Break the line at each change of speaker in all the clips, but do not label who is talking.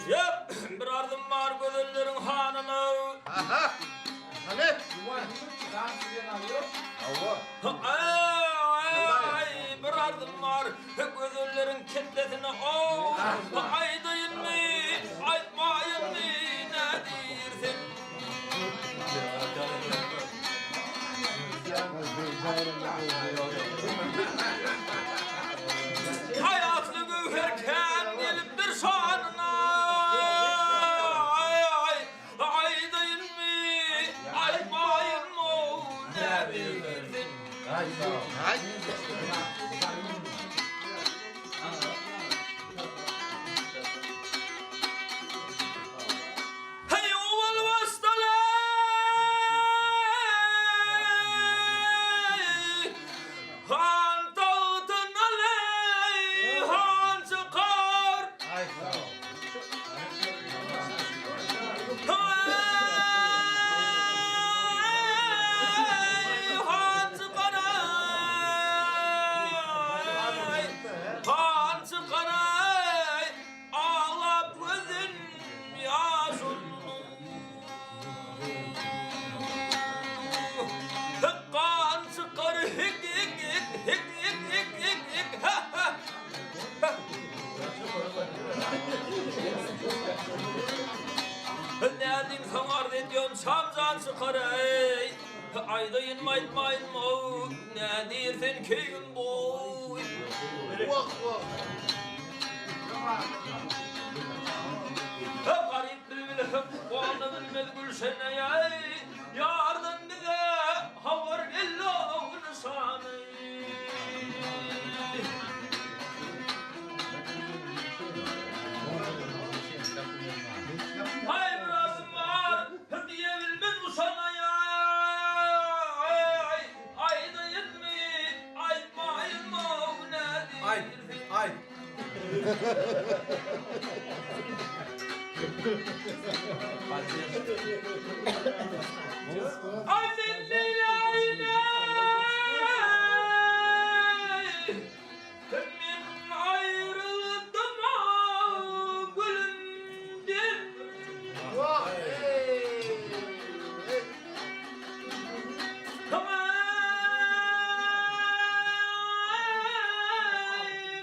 Yap, bir ardım var gözlerin hanını.
Hani?
Ay, bir ardım var gözlerin kitlesine. Aydayın mı, aytmayın mı, ne dersin? Hayatlı gövherken geliptir şanına. Aydayın mı, aytmayın mı, ne dersin? Hey oval vastalay, han tağıtın aley, han çıkar. Han çıkar ağlap gözün yaşın. Kan çıkar hik hik hik hik hik hik hik ha ha. Nereden sanar ediyorsun şamcan çıkar ey. Aydayın maytmayın mı, ne dersin köyün boy. Garip bülbül bağını bilmez gülşene yay. Yardan bize havar Allah'ın şanı. Hay birazım var diye bilmez bu sana yay. Aydayın mı, aytmayın mı, ne dersin?
Ay.
Aydın Leyla'yla min ayrıldım gülümden.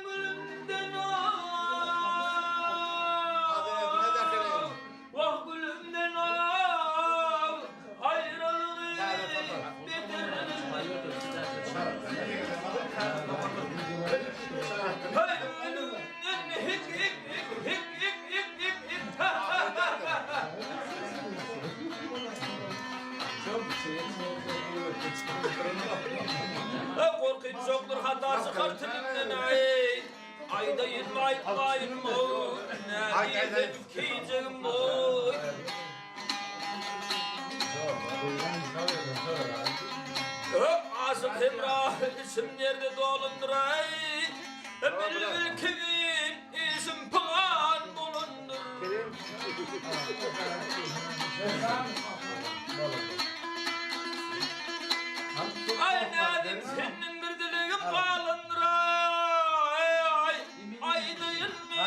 Gülümden vah gülümden ayrılığı korkunç yoktur hata çıkar tilinden ay. Aydayın mı aytmayın mı, ne diyeceğim kiyeceğim boy. Aşık Emrah isim nerede dolundur ay. Bülbül kimin isim plan bulundur. Ay nedim senin bir diligin bağlandır ay. Aydayın mı,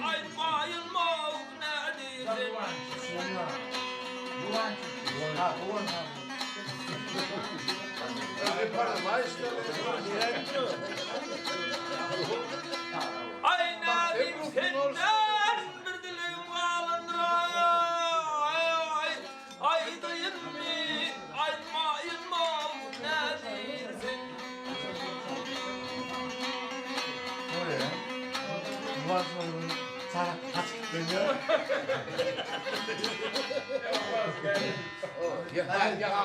aytmayın mı, ne diyeceğim. Ay nedim senden bir diligin bağlandır ay. Aydayın mı, aytmayın mı, ne diyeceğim.
Sana kaç dönüyor? Ya